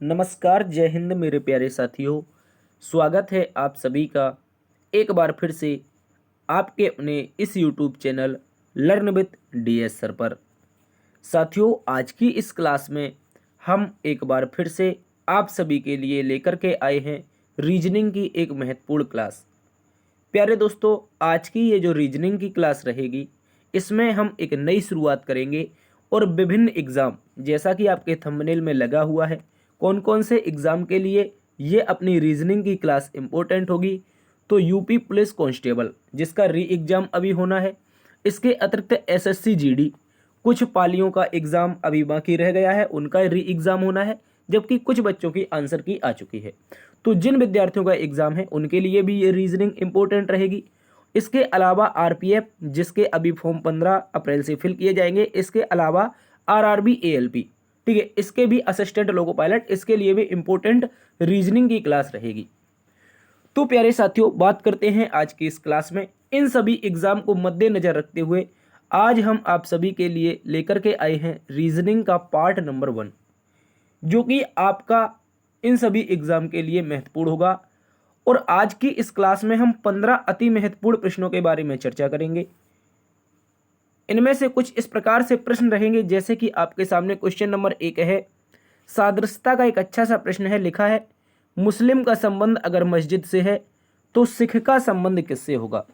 नमस्कार, जय हिंद मेरे प्यारे साथियों। स्वागत है आप सभी का एक बार फिर से आपके अपने इस YouTube channel learn with DS sir पर। साथियों, आज की इस क्लास में हम एक बार फिर से आप सभी के लिए लेकर के आए हैं रीजनिंग की एक महत्वपूर्ण क्लास। प्यारे दोस्तों, आज की ये जो रीजनिंग की क्लास रहेगी, इसमें हम एक नई शुरुआत करेंगे और विभिन्न एग्ज़ाम, जैसा कि आपके थंबनेल में लगा हुआ है, कौन कौन से एग्ज़ाम के लिए ये अपनी रीजनिंग की क्लास इम्पोर्टेंट होगी। तो यूपी पुलिस कांस्टेबल जिसका री एग्ज़ाम अभी होना है, इसके अतिरिक्त एसएससी जीडी कुछ पालियों का एग्ज़ाम अभी बाकी रह गया है, उनका री एग्ज़ाम होना है, जबकि कुछ बच्चों की आंसर की आ चुकी है। तो जिन विद्यार्थियों का एग्ज़ाम है उनके लिए भी ये रीजनिंग इंपॉर्टेंट रहेगी। इसके अलावा आरपीएफ जिसके अभी फॉर्म 15 अप्रैल से फिल किए जाएंगे, इसके अलावा आरआरबी एएलपी, ठीक है, इसके भी असिस्टेंट लोको पायलट, इसके लिए भी इंपॉर्टेंट रीजनिंग की क्लास रहेगी। तो प्यारे साथियों, बात करते हैं आज की इस क्लास में। इन सभी एग्जाम को मद्देनजर रखते हुए आज हम आप सभी के लिए लेकर के आए हैं रीजनिंग का पार्ट नंबर 1, जो कि आपका इन सभी एग्जाम के लिए महत्वपूर्ण होगा। और आज की इस क्लास में हम 15 अति महत्वपूर्ण प्रश्नों के बारे में चर्चा करेंगे। इनमें से कुछ इस प्रकार से प्रश्न रहेंगे, जैसे कि आपके सामने क्वेश्चन नंबर 1 है, सादृश्यता का एक अच्छा सा प्रश्न है। लिखा है, मुस्लिम का संबंध अगर मस्जिद से है तो सिख का संबंध किससे होगा।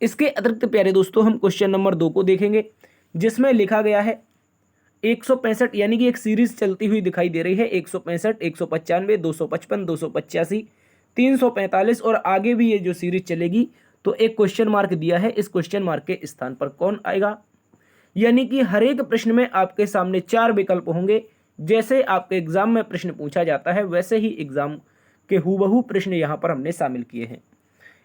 इसके अतिरिक्त प्यारे दोस्तों, हम क्वेश्चन नंबर 2 को देखेंगे, जिसमें लिखा गया है 165, यानी कि एक सीरीज चलती हुई दिखाई दे रही है। 165, 195, 255, 285, 345 और आगे भी ये जो सीरीज चलेगी। तो एक क्वेश्चन मार्क दिया है, इस क्वेश्चन मार्क के स्थान पर कौन आएगा। यानी कि हर एक प्रश्न में आपके सामने 4 विकल्प होंगे। जैसे आपके एग्जाम में प्रश्न पूछा जाता है, वैसे ही एग्जाम के हूबहू प्रश्न यहाँ पर हमने शामिल किए हैं।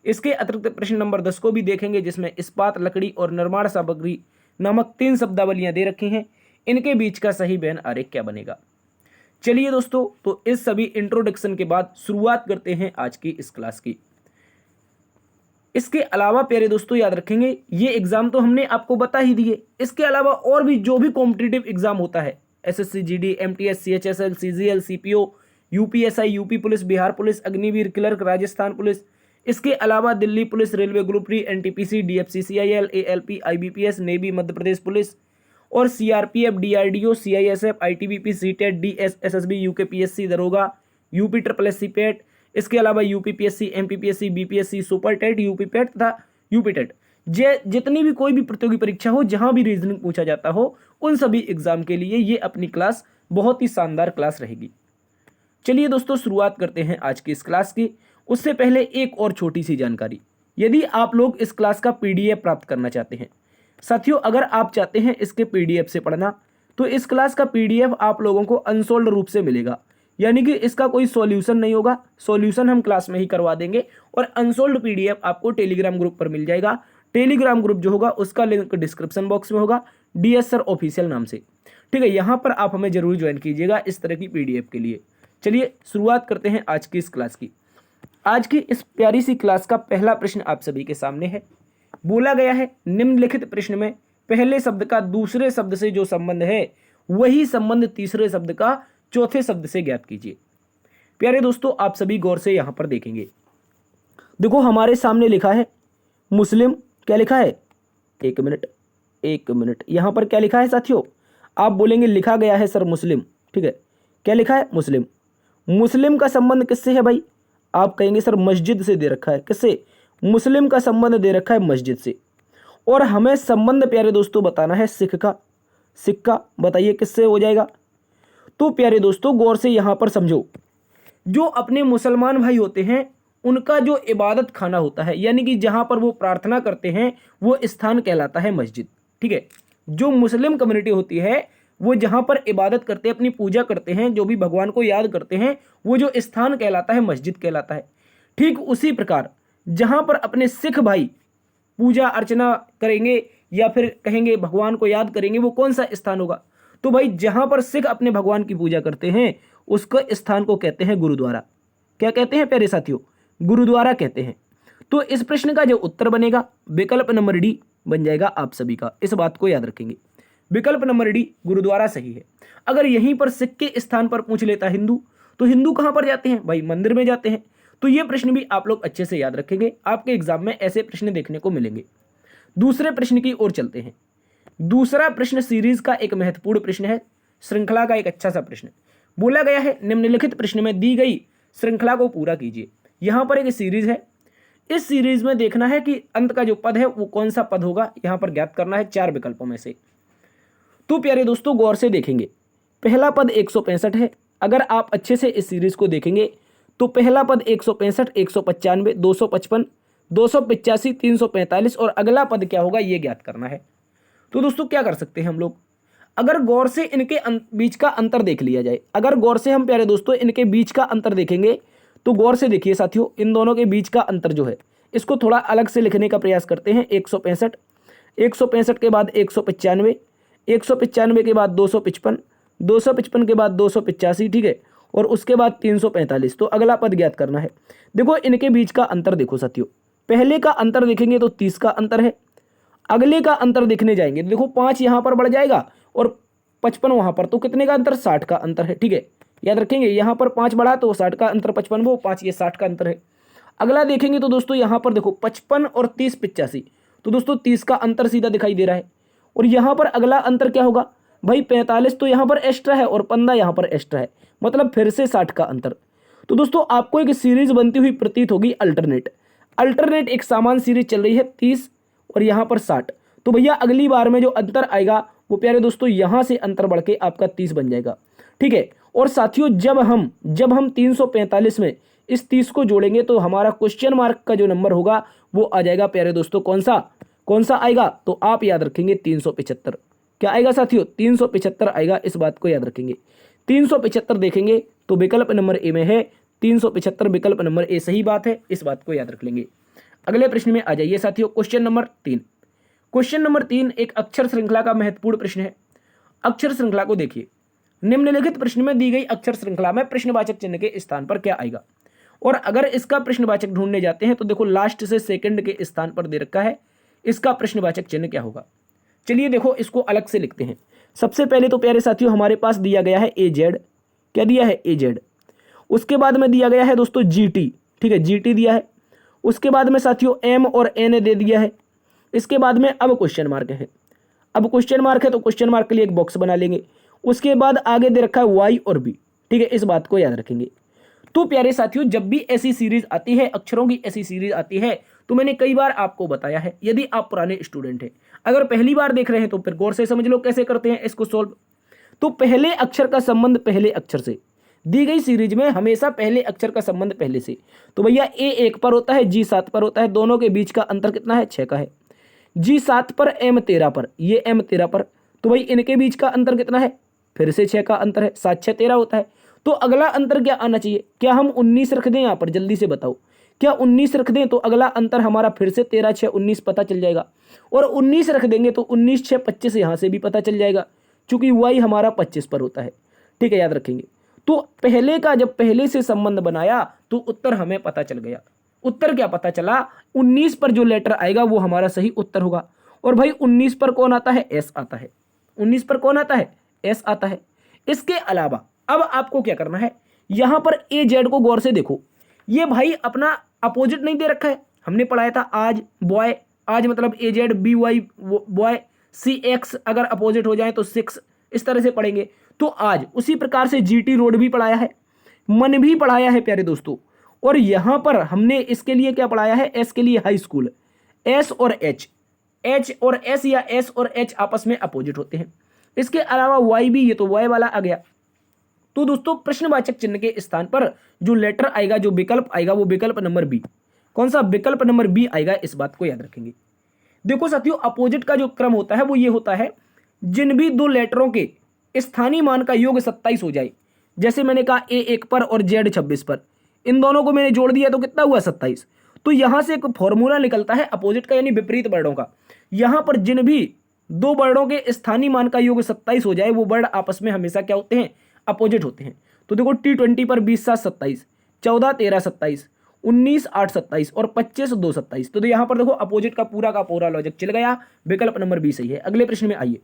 इसके अतिरिक्त प्रश्न नंबर 10 को भी देखेंगे, जिसमें इस्पात, लकड़ी और निर्माण सामग्री नामक 3 शब्दावलियां दे रखी हैं। इनके बीच का सही बेन आरेख क्या बनेगा। चलिए दोस्तों, तो इस सभी इंट्रोडक्शन के बाद शुरुआत करते हैं आज की इस क्लास की। इसके अलावा प्यारे दोस्तों, याद रखेंगे, ये एग्जाम तो हमने आपको बता ही दिए। इसके अलावा और भी जो भी कॉम्पिटिटिव एग्जाम होता है, SSC GD, MTS, CHSL, CGL, CPO, UPSI, UP police, Bihar police, Agniveer, clerk, Rajasthan police, इसके अलावा Delhi police, railway group D, NTPC, DFCCIL, ALP, IBPS, navy, Madhya Pradesh police और CRPF, DRDO, CISF, ITBP, CTET, DS, SSB, UKPSC, दरोगा, UP triple SC PET, इसके अलावा UPPSC, MPPSC, BPSC, super TET, UP PET तथा UP TET, जितनी भी कोई भी प्रतियोगी परीक्षा हो, जहां भी रीजनिंग पूछा जाता हो, उन सभी एग्जाम के लिए ये अपनी क्लास बहुत ही शानदार क्लास रहेगी। चलिए दोस्तों, शुरुआत करते हैं आज की इस क्लास की। उससे पहले एक और छोटी सी जानकारी, यदि आप लोग इस क्लास का पीडीएफ प्राप्त करना चाहते हैं, साथियों, अगर आप चाहते हैं इसके पीडीएफ से पढ़ना, तो इस क्लास का पीडीएफ आप लोगों को अनसोल्ड रूप से मिलेगा। यानी कि इसका कोई सॉल्यूशन नहीं होगा, सॉल्यूशन हम क्लास में ही करवा देंगे और अनसोल्ड पीडीएफ आपको टेलीग्राम ग्रुप पर मिल जाएगा। टेलीग्राम ग्रुप जो होगा उसका लिंक डिस्क्रिप्शन बॉक्स में होगा, डीएस सर ऑफिशियल नाम से, ठीक है। यहाँ पर आप हमें जरूर ज्वाइन कीजिएगा इस तरह की पीडीएफ के लिए। चलिए शुरुआत करते हैं आज की इस क्लास की। आज की इस प्यारी सी क्लास का पहला प्रश्न आप सभी के सामने है। बोला गया है, निम्नलिखित प्रश्न में पहले शब्द का दूसरे शब्द से जो संबंध है, वही संबंध तीसरे शब्द का चौथे शब्द से ज्ञात कीजिए। प्यारे दोस्तों, आप सभी गौर से यहां पर देखेंगे। देखो, हमारे सामने लिखा है मुस्लिम। क्या लिखा है? एक मिनट, यहां पर क्या लिखा है साथियों? आप बोलेंगे लिखा गया है सर मुस्लिम, ठीक है। क्या लिखा है? मुस्लिम। मुस्लिम का संबंध किससे है भाई? आप कहेंगे सर मस्जिद से दे रखा है। किससे? मुस्लिम का संबंध दे रखा है मस्जिद से। और हमें संबंध प्यारे दोस्तों बताना है सिख का। सिख का बताइए किससे हो जाएगा? तो प्यारे दोस्तों, गौर से यहां पर समझो, जो अपने मुसलमान भाई होते हैं उनका जो इबादत खाना होता है, यानी कि जहां पर वो प्रार्थना करते हैं, वो स्थान कहलाता है मस्जिद, ठीक है। जो मुस्लिम कम्युनिटी होती है, वो जहां पर इबादत करते हैं, अपनी पूजा करते हैं, जो भी भगवान को याद करते हैं, वो जो स्थान कहलाता है मस्जिद कहलाता है। ठीक उसी प्रकार जहां पर अपने सिख भाई पूजा अर्चना करेंगे या फिर कहेंगे भगवान को याद करेंगे, वो कौन सा स्थान होगा? तो भाई जहां पर सिख अपने भगवान की पूजा करते हैं, उसको स्थान को कहते हैं गुरुद्वारा। क्या कहते हैं प्यारे साथियों? गुरुद्वारा कहते हैं। तो इस प्रश्न का जो उत्तर बनेगा, विकल्प नंबर डी बन जाएगा आप सभी का। इस बात को याद रखेंगे, विकल्प नंबर डी गुरुद्वारा सही है। अगर यहीं पर सिख के स्थान पर पूछ लेता हिंदू, तो हिंदू कहां पर जाते हैं भाई? मंदिर में जाते हैं। तो ये प्रश्न भी आप लोग अच्छे से याद रखेंगे, आपके एग्जाम में ऐसे प्रश्न देखने को मिलेंगे। दूसरे प्रश्न की ओर चलते हैं। दूसरा प्रश्न सीरीज का एक महत्वपूर्ण प्रश्न है, श्रृंखला का एक अच्छा सा प्रश्न। बोला गया है निम्नलिखित प्रश्न में दी गई श्रृंखला को पूरा कीजिए। यहां पर एक सीरीज है, इस सीरीज में देखना है कि अंत का जो पद है वो कौन सा पद होगा, यहां पर ज्ञात करना है 4 विकल्पों में से। तो प्यारे दोस्तों गौर से देखेंगे, पहला पद 165 है। अगर आप अच्छे से इस सीरीज को देखेंगे तो पहला पद 165, 195, 255, 285, 345 और अगला पद क्या होगा ये ज्ञात करना है। तो दोस्तों क्या कर सकते हैं हम लोग, अगर गौर से इनके बीच का अंतर देख लिया जाए, अगर गौर से हम प्यारे दोस्तों इनके बीच का अंतर देखेंगे तो गौर से देखिए साथियों, इन दोनों के बीच का अंतर जो है इसको थोड़ा अलग से लिखने का प्रयास करते हैं। 165, 165 के बाद 195, 195 के बाद 255, 255 के बाद 285, ठीक है, और उसके बाद 345। तो अगला पद ज्ञात करना है। देखो इनके बीच का अंतर देखो साथियों, पहले का अंतर देखेंगे तो 30 का अंतर है, अगले का अंतर देखने जाएंगे तो देखो 5 यहां पर बढ़ जाएगा और 55 वहां पर, तो कितने का अंतर? 60 का अंतर है, ठीक है, याद रखेंगे। यहां पर 5 बढ़ा तो 60 का अंतर, 55 वो 5 ये 60 का अंतर है। अगला देखेंगे तो दोस्तों यहां पर देखो 55 और 30 85, तो दोस्तों 30 का अंतर सीधा दिखाई दे रहा है। और यहां पर अगला अंतर क्या होगा भाई? 45 तो यहां पर एक्स्ट्रा है और 15 यहां पर एक्स्ट्रा है, मतलब फिर से 60 का अंतर। तो दोस्तों आपको एक सीरीज बनती हुई प्रतीत होगी अल्टरनेट। अल्टरनेट एक समान सीरीज चल रही है 30 और यहां पर 60। तो भैया अगली बार में जो अंतर आएगा वो प्यारे दोस्तों यहां से अंतर बढ़ के आपका 30 बन जाएगा, ठीक है। और साथियों जब हम 345 में इस 30 को जोड़ेंगे तो हमारा क्वेश्चन मार्क का जो नंबर होगा वो आ जाएगा प्यारे दोस्तों, कौन सा आएगा? तो आप याद रखेंगे 375। क्या आएगा साथियों? 375 आएगा, इस बात को याद रखेंगे। 375 देखेंगे तो विकल्प नंबर ए में है 375, विकल्प नंबर ए सही बात है, इस बात को याद रख लेंगे। अगले प्रश्न में आ जाइए साथियों, क्वेश्चन नंबर 3। क्वेश्चन नंबर 3 एक अक्षर श्रृंखला का महत्वपूर्ण प्रश्न है। अक्षर श्रृंखला को देखिए, निम्नलिखित प्रश्न में दी गई अक्षर श्रृंखला में प्रश्नवाचक चिन्ह के स्थान पर क्या आएगा? और अगर इसका प्रश्नवाचक ढूंढने जाते हैं तो देखो लास्ट से सेकंड के स्थान पर दे रखा है, इसका प्रश्नवाचक चिन्ह क्या होगा? चलिए देखो इसको अलग से लिखते हैं। सबसे पहले तो प्यारे साथियों हमारे पास दिया गया है AZ, क्या दिया है? AZ। उसके बाद में दिया गया है दोस्तों GT, ठीक है, GT दिया है। उसके बाद में साथियों M और N दे दिया है। इसके बाद में अब क्वेश्चन मार्क है, अब क्वेश्चन मार्क है तो क्वेश्चन मार्क के लिए एक बॉक्स बना लेंगे। उसके बाद आगे दे रखा है Y और B, ठीक है, इस बात को याद रखेंगे। तो प्यारे साथियों जब भी ऐसी सीरीज आती है, अक्षरों की ऐसी सीरीज आती है, तो मैंने कई बार आपको बताया है, यदि आप पुराने स्टूडेंट हैं, अगर पहली बार देख रहे हैं तो फिर गौर से समझ लो कैसे करते हैं इसको सॉल्व। तो पहले अक्षर का संबंध पहले अक्षर से, दी गई सीरीज में हमेशा पहले अक्षर का संबंध पहले से। तो भैया A 1 पर होता है, G 7 पर होता है, दोनों के बीच का अंतर कितना है? 6 का है। G 7 पर, M 13 पर, ये M 13 पर, तो भाई इनके बीच का अंतर कितना है? फिर से 6 का अंतर है, 7 6 13 होता है। तो अगला अंतर क्या आना चाहिए? क्या हम 19 रख दें यहाँ पर? जल्दी से बताओ, क्या 19 रख दें तो अगला अंतर हमारा फिर से 13 6 19 पता चल जाएगा। और 19 रख देंगे तो 19 6 25 यहाँ से भी पता चल जाएगा, चूंकि Y हमारा 25 पर होता है, ठीक है, याद रखेंगे। तो पहले का जब पहले से संबंध बनाया तो उत्तर हमें पता चल गया। उत्तर क्या पता चला? 19 पर जो लेटर आएगा वो हमारा सही उत्तर होगा। और भाई 19 पर कौन आता है? S आता है। 19 पर कौन आता है? S आता है। इसके अलावा अब आपको क्या करना है, यहां पर AZ को गौर से देखो, ये भाई अपना अपोजिट नहीं दे रखा है, हमने पढ़ाया था आज बॉय, आज मतलब AZ BY बॉय, CX अगर अपोजिट हो जाए तो 6, इस तरह से पढ़ेंगे। तो आज उसी प्रकार से GT रोड भी पढ़ाया है, मन भी पढ़ाया है प्यारे दोस्तों। और यहां पर हमने इसके लिए क्या पढ़ाया है? S के लिए हाई स्कूल, S और H, H और S या S और H आपस में अपोजिट होते हैं। इसके अलावा Y भी, ये तो Y वाला आ गया। तो दोस्तों प्रश्नवाचक चिन्ह के स्थान पर जो लेटर आएगा, जो विकल्प आएगा, वो विकल्प नंबर B। कौन सा? विकल्प नंबर B आएगा, इस बात को याद रखेंगे। देखो साथियों अपोजिट का जो क्रम होता है वो ये होता है, जिन भी दो लेटरों के स्थानीय मान का योग 27 हो जाए, जैसे मैंने कहा A 1 पर और Z 26 पर, इन दोनों को मैंने जोड़ दिया तो कितना हुआ? 27। तो यहां से एक फॉर्मूला निकलता है अपोजिट का, यानी विपरीत वर्णों का। यहां पर जिन भी दो वर्णों के स्थानीय मान का योग 27 हो जाए, वो वर्ण आपस में हमेशा क्या होते हैं? अपोजिट होते हैं। तो देखो T20 पर 20 7 27, 14 13 27, 19 8 27 और 25 2 27। तो यहां पर देखो अपोजिट का पूरा लॉजिक चल गया, विकल्प नंबर B सही है। अगले प्रश्न में आइए।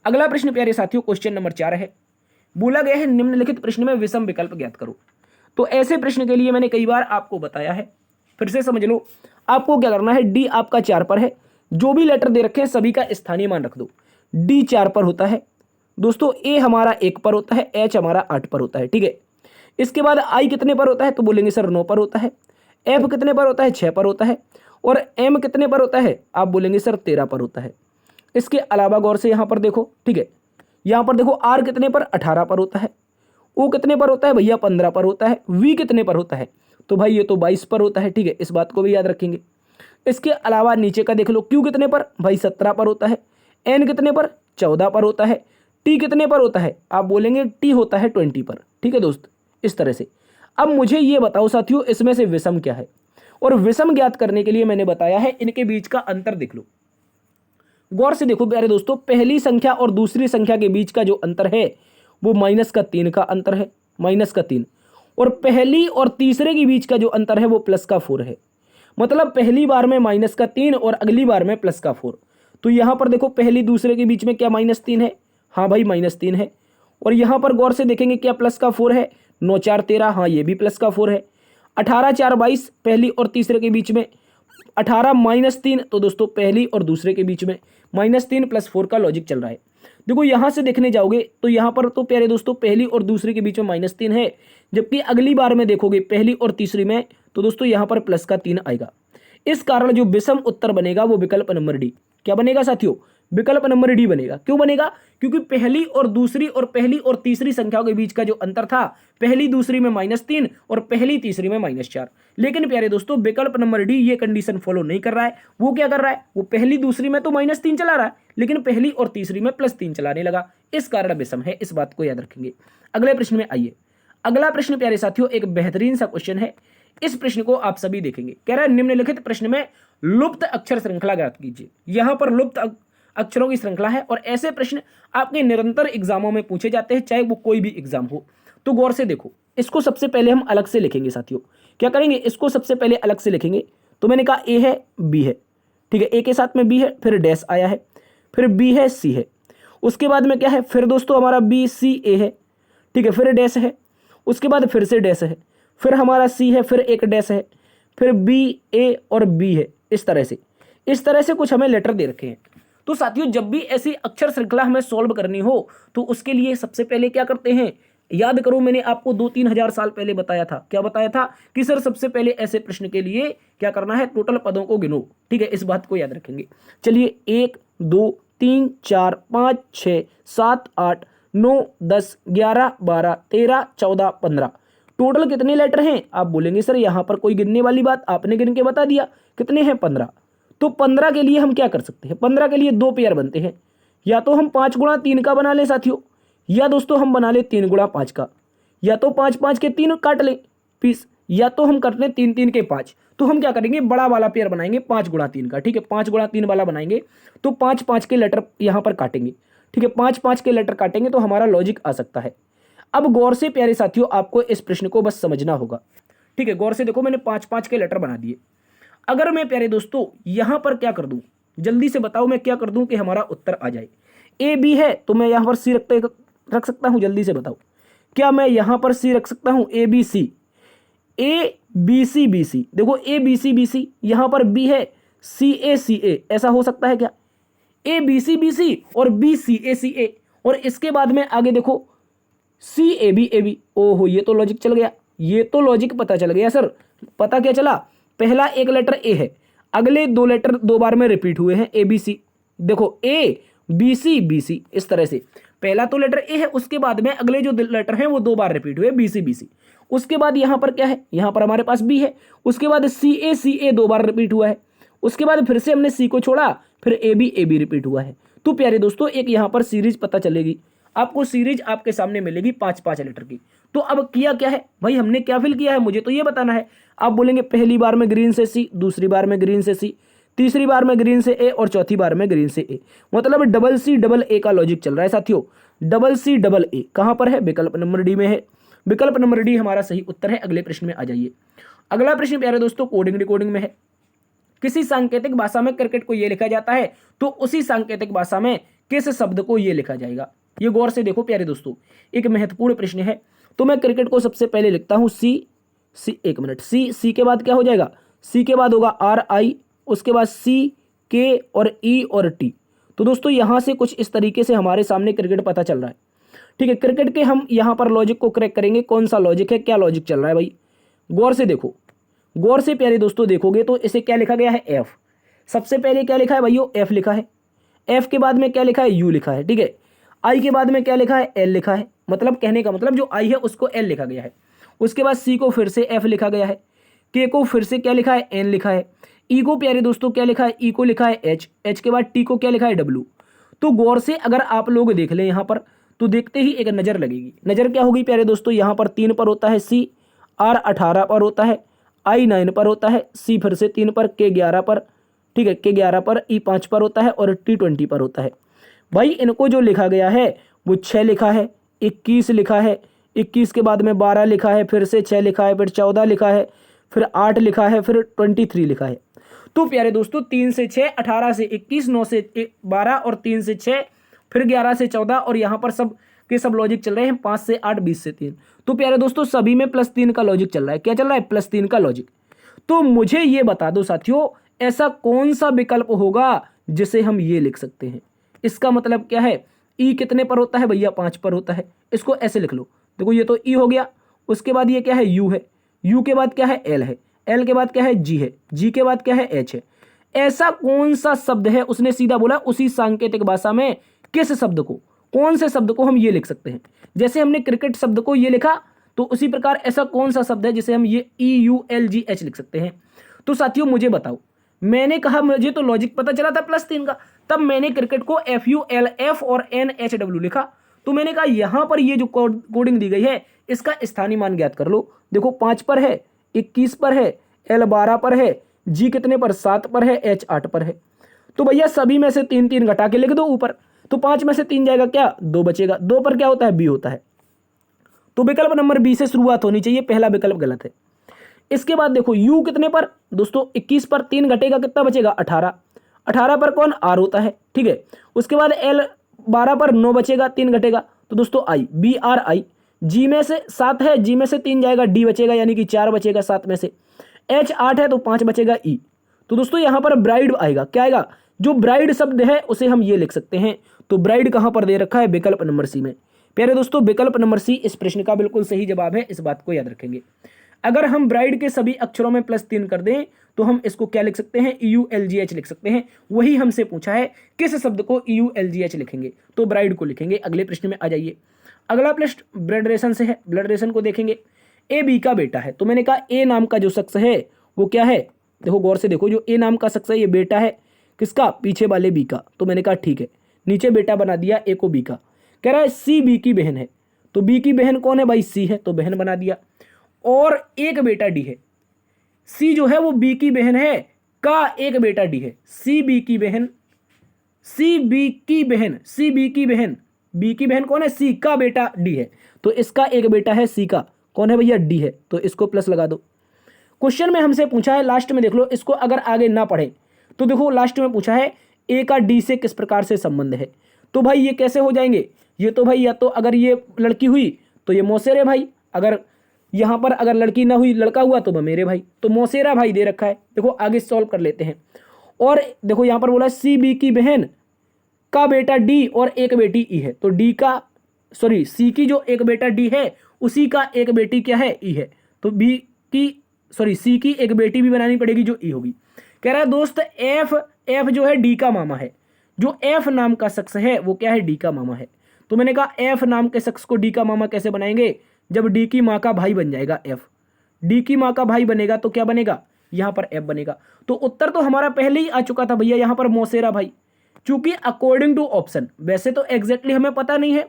अगला प्रश्न प्यारे साथियों क्वेश्चन नंबर 4 है। बोला गया है निम्नलिखित प्रश्न में विषम विकल्प ज्ञात करो। तो ऐसे प्रश्न के लिए मैंने कई बार आपको बताया है, फिर से समझ लो। आपको क्या करना है, डी आपका 4 पर है, जो भी लेटर दे रखे हैं सभी का स्थानीय मान रख दो। डी 4 पर होता है दोस्तों, ए हमारा 1 पर होता है, एच हमारा 8 पर होता है, ठीक है। इसके बाद आई कितने पर होता है, तो बोलेंगे सर 9 पर होता है। एफ कितने पर होता है, 6 पर होता है। और एम कितने पर होता है, आप बोलेंगे सर 13 पर होता है। इसके अलावा गौर से यहां पर देखो, ठीक है, यहां पर देखो आर कितने पर, 18 पर होता है। ओ कितने पर होता है भैया, 15 पर होता है। वी कितने पर होता है, तो भाई ये तो 22 पर होता है, ठीक है, इस बात को भी याद रखेंगे। इसके अलावा नीचे का देख लो, क्यू कितने पर, भाई 17 पर होता है। एन कितने पर, 14 पर होता है। टी कितने पर होता है, आप बोलेंगे टी होता है 20 पर, ठीक है दोस्त, इस तरह से। अब मुझे ये बताओ साथियों, इसमें से विषम क्या है, और विषम ज्ञात करने के लिए मैंने बताया है इनके बीच का अंतर देख लो। गौर से देखो प्यारे दोस्तों, पहली संख्या और दूसरी संख्या के बीच का जो अंतर है वो -3 का अंतर है, -3। और पहली और तीसरे के बीच का जो अंतर है वो +4 है। मतलब पहली बार में -3 और अगली बार में +4। तो यहां पर देखो पहली दूसरे के बीच में क्या -3 है, हाँ भाई -3 है। और यहां पर गौर से देखेंगे क्या +4 है, 9 4 13, हाँ ये भी +4 है। 18 4 22 पहली और तीसरे के बीच में, 18 -3, तो दोस्तों पहली और दूसरे के बीच में -3 + 4 का लॉजिक चल रहा है। देखो यहां से देखने जाओगे तो यहां पर तो प्यारे दोस्तों पहली और दूसरे के बीच में -3 है, जबकि अगली बार में देखोगे पहली और तीसरी में तो दोस्तों यहां पर +3 आएगा। इस कारण जो विषम उत्तर बनेगा वो विकल्प नंबर डी। क्या बनेगा साथियों, विकल्प नंबर डी बनेगा। क्यों बनेगा, क्योंकि पहली और दूसरी और पहली और तीसरी संख्याओं के बीच का जो अंतर था, पहली दूसरी में -3 और पहली तीसरी में -4। लेकिन प्यारे दोस्तों विकल्प नंबर डी ये कंडीशन फॉलो नहीं कर रहा है। वो क्या कर रहा है, वो पहली दूसरी में तो -3 चला रहा है, लेकिन पहली और तीसरी में +3 चलाने लगा, इस कारण विषम है, इस बात को याद रखेंगे। अगले प्रश्न में आइए। अगला प्रश्न प्यारे साथियों एक बेहतरीन सा क्वेश्चन है। इस प्रश्न को आप सभी देखेंगे। कह रहा है निम्नलिखित प्रश्न में लुप्त अक्षर श्रृंखला ज्ञात कीजिए। यहां पर लुप्त अक्षरों की श्रृंखला है और ऐसे प्रश्न आपके निरंतर एग्जामों में पूछे जाते हैं, चाहे वो कोई भी एग्जाम हो। तो गौर से देखो, इसको सबसे पहले हम अलग से लिखेंगे साथियों। क्या करेंगे, इसको सबसे पहले अलग से लिखेंगे। तो मैंने कहा ए है, बी है, ठीक है, ए के साथ में बी है, फिर डैश आया है, फिर बी है, सी है, उसके बाद में क्या है, फिर दोस्तों हमारा बी सी ए है, ठीक है, फिर डैश है, उसके बाद फिर से डैश है, फिर हमारा सी है, फिर एक डैश है, फिर बी ए और बी है। इस तरह से कुछ हमें लेटर दे रखे हैं। तो साथियों जब भी ऐसी अक्षर श्रृंखला हमें सॉल्व करनी हो तो उसके लिए सबसे पहले क्या करते हैं, याद करो मैंने आपको 2-3 हजार साल पहले बताया था। क्या बताया था कि सर सबसे पहले ऐसे प्रश्न के लिए क्या करना है, टोटल पदों को गिनो, ठीक है, इस बात को याद रखेंगे। चलिए 1 2 3 4 5 6 7 8 9 10 11 12 13 14 15 टोटल कितने लेटर हैं, आप बोलेंगे सर यहां पर कोई गिनने वाली बात, आपने गिन के बता दिया, कितने हैं 15। तो 15 के लिए हम क्या कर सकते हैं, 15 के लिए 2 पेयर बनते हैं। या तो हम 5 गुणा 3 का बना लें साथियों, या दोस्तों हम बना ले 3 गुणा 5 का, या तो 5 5 के 3 काट लें पीस, या तो हम कर लें 3 3 के 5। तो हम क्या करेंगे, बड़ा वाला पेयर बनाएंगे 5 गुणा 3 का, ठीक है, 5 गुणा 3 वाला बनाएंगे। तो 5 5 के लेटर यहां पर काटेंगे, ठीक है, 5 5 के लेटर काटेंगे तो हमारा लॉजिक आ सकता है। अब गौर से प्यारे साथियों आपको इस प्रश्न को बस समझना होगा, ठीक है। गौर से देखो मैंने 5 5 के लेटर बना दिए। अगर मैं प्यारे दोस्तों यहां पर क्या कर दूं, जल्दी से बताओ मैं क्या कर दूं कि हमारा उत्तर आ जाए। ए बी है तो मैं यहां पर सी रख सकता हूं, जल्दी से बताओ क्या मैं यहां पर सी रख सकता हूं, a b c, a b c b c, देखो ए बी सी बी सी, यहां पर बी है, सी ए, ऐसा हो सकता है क्या, ए बी सी और बी सी ए, और इसके बाद में आगे देखो सी ए बी। ओहो ये तो लॉजिक चल गया, ये तो लॉजिक पता चल गया सर। पता क्या चला, पहला एक लेटर ए है, अगले 2 लेटर 2 बार में रिपीट हुए हैं, ए बी सी। देखो ए बी सी, इस तरह से पहला तो लेटर ए है, उसके बाद में अगले जो लेटर हैं वो 2 बार रिपीट हुए, बी सी। उसके बाद यहां पर क्या है, यहां पर हमारे पास बी है, उसके बाद सी ए 2 बार रिपीट हुआ है, उसके बाद फिर से हमने सी को छोड़ा, फिर ए बी रिपीट हुआ है। तो प्यारे दोस्तों एक यहां पर सीरीज पता चलेगी आपको, सीरीज आपके सामने मिलेगी 5 5 लेटर की। तो अब किया क्या है भाई, हमने क्या फिल किया है, मुझे तो ये बताना है। आप बोलेंगे पहली बार में ग्रीन से सी, दूसरी बार में ग्रीन से सी, तीसरी बार में ग्रीन से ए और चौथी बार में ग्रीन से ए, मतलब डबल सी डबल ए का लॉजिक चल रहा है साथियों। डबल सी डबल ए कहां पर है, विकल्प नंबर डी में है। विकल्प नंबर डी हमारा सही उत्तर है। अगले प्रश्न में आ जाइए। अगला प्रश्न प्यारे दोस्तों कोडिंग डिकोडिंग में है। किसी सांकेतिक भाषा में क्रिकेट को यह लिखा जाता है तो उसी सांकेतिक भाषा में किस शब्द को यह लिखा जाएगा। ये गौर से देखो प्यारे दोस्तों, एक महत्वपूर्ण प्रश्न है। तो मैं क्रिकेट को सबसे पहले लिखता हूं सी, एक मिनट, सी के बाद क्या हो जाएगा, सी के बाद होगा RI, उसके बाद CK और E और T। तो दोस्तों यहां से कुछ इस तरीके से हमारे सामने क्रिकेट पता चल रहा है। ठीक है, क्रिकेट के हम यहां पर लॉजिक को क्रैक करेंगे, कौन सा लॉजिक है, क्या लॉजिक चल रहा है भाई। गौर से देखो, गौर से प्यारे दोस्तों देखोगे तो इसे क्या लिखा गया है, F। सबसे पहले क्या लिखा है भाइयों, F लिखा है। F के बाद में क्या लिखा है, U लिखा है। ठीक है, I के बाद में क्या लिखा है, L लिखा है। मतलब कहने का मतलब जो I है उसको L लिखा गया है। उसके बाद C को फिर से F लिखा गया है। K को फिर से क्या लिखा है, N लिखा है। E को प्यारे दोस्तों क्या लिखा है, E को लिखा है H। H के बाद T को क्या लिखा है, W। तो गौर से अगर आप लोग देख लें यहाँ पर, तो देखते ही एक नज़र लगेगी। नज़र क्या होगी प्यारे दोस्तों, यहाँ पर 3 पर होता है C, R 18 पर होता है, I 9 पर होता है, C फिर से 3 पर, K 11 पर। ठीक है, K 11 पर, E 5 पर होता है और T 20 पर होता है। भाई इनको जो लिखा गया है वो 6 लिखा है, 21 लिखा है, 21 के बाद में 12 लिखा है, फिर से 6 लिखा है, फिर 14 लिखा है, फिर 8 लिखा है, फिर 23 लिखा है। तो प्यारे दोस्तों 3 से 6, 18 से 21, 9 से 12 और 3 से 6, फिर 11 से 14 और यहाँ पर सब के सब लॉजिक चल रहे हैं 5 से 8, 20 से 3। तो प्यारे दोस्तों सभी में +3 का लॉजिक चल रहा है। क्या चल रहा है, +3 का लॉजिक। तो मुझे ये बता दो साथियों, ऐसा कौन सा विकल्प होगा जिसे हम ये लिख सकते हैं। इसका मतलब क्या है, ई कितने पर होता है भैया, 5 पर होता है। इसको ऐसे लिख लो, देखो ये तो ई हो गया। उसके बाद ये क्या है, यू है। यू के बाद क्या है, एल है। एल के बाद क्या है, जी है। जी के बाद क्या है, एच है। ऐसा कौन सा शब्द है, उसने सीधा बोला उसी सांकेतिक भाषा में किस शब्द को, कौन से शब्द को हम ये लिख सकते हैं। जैसे हमने क्रिकेट शब्द को ये लिखा, तो उसी प्रकार ऐसा कौन सा शब्द है जिसे हम ये EULGH लिख सकते हैं। तो साथियों मुझे बताओ, मैंने कहा मुझे तो लॉजिक पता चला था +3 का, तब मैंने क्रिकेट को FULF और NHW लिखा। तो मैंने कहा यहां पर ये जो कोडिंग दी गई है इसका स्थानीय मान ज्ञात कर लो। देखो 5 पर है, 21 पर है, L 12 पर है, G कितने पर, 7 पर है, H 8 पर है। तो भैया सभी में से 3 घटा के लिख दो ऊपर। तो 5 में से 3 जाएगा क्या, 2 बचेगा। 2 पर क्या होता है, B होता है। तो विकल्प नंबर B से शुरुआत होनी चाहिए, पहला विकल्प गलत है। इसके बाद देखो U कितने पर दोस्तों, 21 पर 3 घटेगा, कितना बचेगा, 18। 18 पर कौन, R होता है। ठीक है, उसके बाद L 12 पर 9 बचेगा, 3 घटेगा, तो दोस्तों I, BRI। G में से 7 है, G में से 3 जाएगा, D बचेगा, यानी कि 4 बचेगा 7 में से। H 8 है तो 5 बचेगा, E। तो दोस्तों यहां पर ब्राइड आएगा, क्या आएगा, जो ब्राइड शब्द है उसे हम ये लिख सकते हैं। तो ब्राइड कहां पर दे रखा है, विकल्प नंबर C में। प्यारे दोस्तों विकल्प नंबर C इस प्रश्न का बिल्कुल सही जवाब है, इस बात को याद रखेंगे। अगर हम ब्राइड के सभी अक्षरों में +3 कर दें तो हम इसको क्या लिख सकते हैं, EULGH लिख सकते हैं। वही हमसे पूछा है किस शब्द को EULGH लिखेंगे, तो ब्राइड को लिखेंगे। अगले प्रश्न में आ जाइए। अगला प्रश्न ब्लड रेशन से है, ब्लड रेशन को देखेंगे। ए बी का बेटा है, तो मैंने कहा ए नाम का जो शख्स है वो क्या है, देखो गौर से देखो, जो ए नाम का शख्स है ये बेटा है किसका, पीछे वाले बी का। तो मैंने कहा ठीक है, नीचे बेटा बना दिया ए को बी का। कह रहा है सी बी की बहन है, तो बी की बहन कौन है भाई, सी है, तो बहन बना दिया। और एक बेटा डी है, सी जो है वो बी की बहन है का एक बेटा डी है। सी बी की बहन, सी बी की बहन, सी बी की बहन, बी की बहन कौन है, सी का बेटा डी है, तो इसका एक बेटा है सी का, कौन है भैया, डी है, तो इसको प्लस लगा दो। क्वेश्चन में हमसे पूछा है, लास्ट में देख लो इसको, अगर आगे ना पढ़े तो देखो लास्ट में पूछा है ए का डी से किस प्रकार से संबंध है। तो भाई ये कैसे हो जाएंगे, ये तो भाई या तो अगर ये लड़की हुई तो ये मौसेरे भाई, अगर यहां पर अगर लड़की ना हुई लड़का हुआ तो मेरे भाई, तो मौसेरा भाई दे रखा है। देखो आगे सॉल्व कर लेते हैं। और देखो यहां पर बोला सी बी की बहन का बेटा डी और एक बेटी ई है, तो डी का सॉरी सी की जो एक बेटा डी है उसी का एक बेटी क्या है, ई है, तो बी की सॉरी सी की एक बेटी भी बनानी पड़ेगी जो ई होगी। कह रहा है दोस्त एफ, एफ जो है डी का मामा है, जो एफ नाम का शख्स है वो क्या है, डी का मामा है। तो मैंने कहा एफ नाम के शख्स को डी का मामा कैसे बनाएंगे, जब डी की माँ का भाई बन जाएगा एफ, डी की माँ का भाई बनेगा तो क्या बनेगा, यहां पर एफ बनेगा। तो उत्तर तो हमारा पहले ही आ चुका था भैया, यहां पर मौसेरा भाई, चूंकि अकॉर्डिंग टू ऑप्शन, वैसे तो एग्जैक्टली हमें पता नहीं है,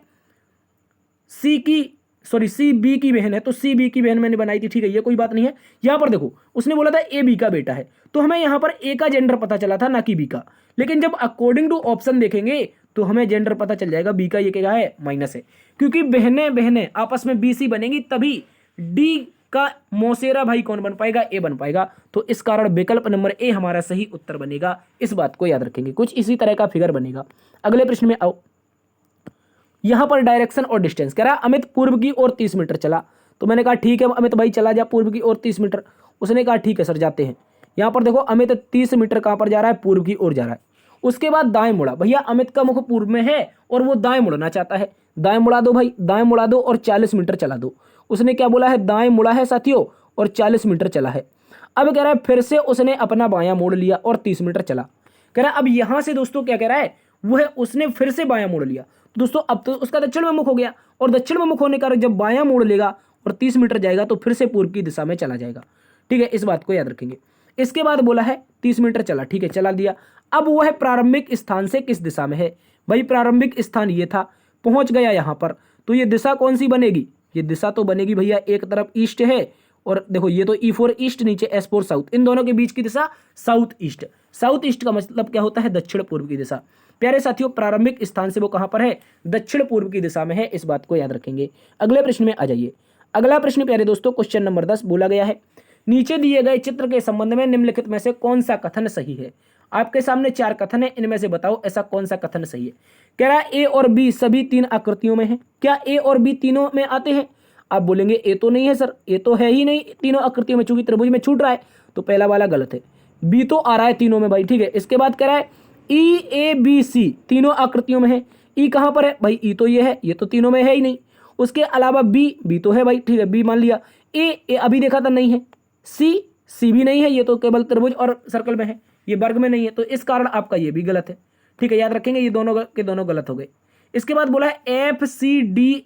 सी की सॉरी सी बी की बहन है तो सी बी की बहन मैंने बनाई थी, ठीक है, ये कोई बात नहीं है। यहां पर देखो उसने बोला था ए बी का बेटा है, तो हमें यहां पर ए का जेंडर पता चला था ना कि बी का, लेकिन जब अकॉर्डिंग टू ऑप्शन देखेंगे तो हमें जेंडर पता चल जाएगा बी का, ये क्या है, माइनस है, क्योंकि बहनें बहनें आपस में बीसी बनेंगी तभी डी का मौसेरा भाई कौन बन पाएगा, ए बन पाएगा। तो इस कारण विकल्प नंबर ए हमारा सही उत्तर बनेगा, इस बात को याद रखेंगे। कुछ इसी तरह का फिगर बनेगा। अगले प्रश्न में आओ। यहां पर डायरेक्शन और डिस्टेंस कह रहा है अमित पूर्व की ओर 30 मीटर चला, तो मैंने कहा ठीक है अमित भाई चला जा पूर्व की ओर 30 मीटर। उसने कहा ठीक है सर जाते हैं। यहां पर देखो अमित 30 मीटर कहां पर जा रहा है, पूर्व की ओर जा रहा है। उसके बाद दाएं मुड़ा, भैया अमित का मुख पूर्व में है और वो दाएं मुड़ना चाहता है, दाएं मुड़ा दो भाई, दाएं मुड़ा दो और 40 मीटर चला दो। उसने क्या बोला है, दाएं मुड़ा है साथियों और 40 मीटर चला है। अब कह रहा है फिर से उसने अपना बायां मोड़ लिया और 30 मीटर चला। कह रहा है अब यहां से दोस्तों क्या कह रहा है, वो है उसने फिर से बायां मोड़ लिया। तो दोस्तों अब तो उसका दक्षिण में मुख हो गया, और दक्षिण में मुख होने का जब बायां मोड़ लेगा और 30 मीटर जाएगा तो फिर से पूर्व की दिशा में चला जाएगा। ठीक है, इस बात को याद रखेंगे। इसके बाद बोला है 30 मीटर चला, ठीक है चला दिया। अब वो है प्रारंभिक स्थान से किस दिशा में है, भाई प्रारंभिक स्थान ये था, पहुंच गया यहां पर, तो ये दिशा कौन सी बनेगी, ये दिशा तो बनेगी भैया एक तरफ ईस्ट है, और देखो ये तो E4 ईस्ट, नीचे S4 साउथ, इन दोनों के बीच की दिशा साउथ ईस्ट। साउथ ईस्ट का मतलब क्या होता है, दक्षिण पूर्व की दिशा। प्यारे साथियों प्रारंभिक स्थान से वो कहां पर है, दक्षिण पूर्व की दिशा में है, इस बात को याद रखेंगे। अगले प्रश्न में आ जाइए। अगला प्रश्न प्यारे दोस्तों क्वेश्चन नंबर 10 बोला गया है, नीचे दिए गए चित्र के संबंध में निम्नलिखित में से कौन सा कथन सही है। आपके सामने 4 कथन है, इनमें से बताओ ऐसा कौन सा कथन सही है। कह रहा है ए और बी सभी 3 आकृतियों में है, क्या ए और बी तीनों में आते हैं। आप बोलेंगे ए तो नहीं है सर, ए तो है ही नहीं तीनों आकृतियों में, चूंकि त्रिभुज में छूट रहा है, तो पहला वाला गलत है। बी तो आ रहा है तीनों में भाई, ठीक है। इसके बाद कह रहा है ई ए बी सी तीनों आकृतियों में है, ई कहां पर है भाई, ई तो ये है, ये तो तीनों में है ही नहीं। उसके अलावा बी तो है भाई, ठीक है बी मान लिया। ए अभी देखा था नहीं है, सी भी नहीं है, ये तो केवल त्रिभुज और सर्कल में है, ये वर्ग में नहीं है, तो इस कारण आपका ये भी गलत है। ठीक है, याद रखेंगे ये दोनों के दोनों गलत हो गए। इसके बाद बोला है एफ सी डी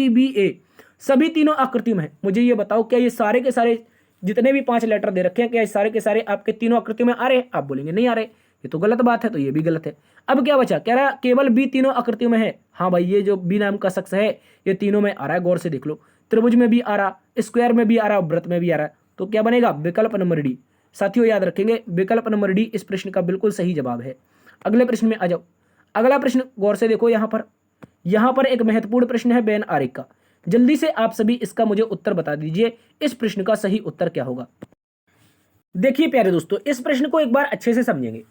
बी ए सभी तीनों आकृतियों में है। मुझे ये बताओ क्या ये सारे के सारे जितने भी 5 लेटर दे रखे हैं, क्या ये सारे के सारे आपके तीनों आकृतियों में आ रहे हैं। आप बोलेंगे नहीं आ रहे, ये तो गलत बात है, तो ये भी गलत है। अब क्या बचा, कह रहा है केवल बी तीनों आकृतियों में है। हाँ भाई, ये जो बी नाम का शख्स है ये तीनों में आ रहा है, गौर से देख लो, त्रिभुज में भी आ रहा, स्क्वायर में भी आ रहा, वृत्त में भी आ रहा है, तो क्या बनेगा विकल्प नंबर डी। साथियों याद रखेंगे विकल्प नंबर डी इस प्रश्न का बिल्कुल सही जवाब है। अगले प्रश्न में आ जाओ। अगला प्रश्न गौर से देखो, यहां पर एक महत्वपूर्ण प्रश्न है बेन आरेख का। जल्दी से आप सभी इसका मुझे उत्तर बता दीजिए, इस प्रश्न का सही उत्तर क्या होगा। देखिए प्यारे दोस्तों, इस प्रश्न को एक बार अच्छे से समझेंगे।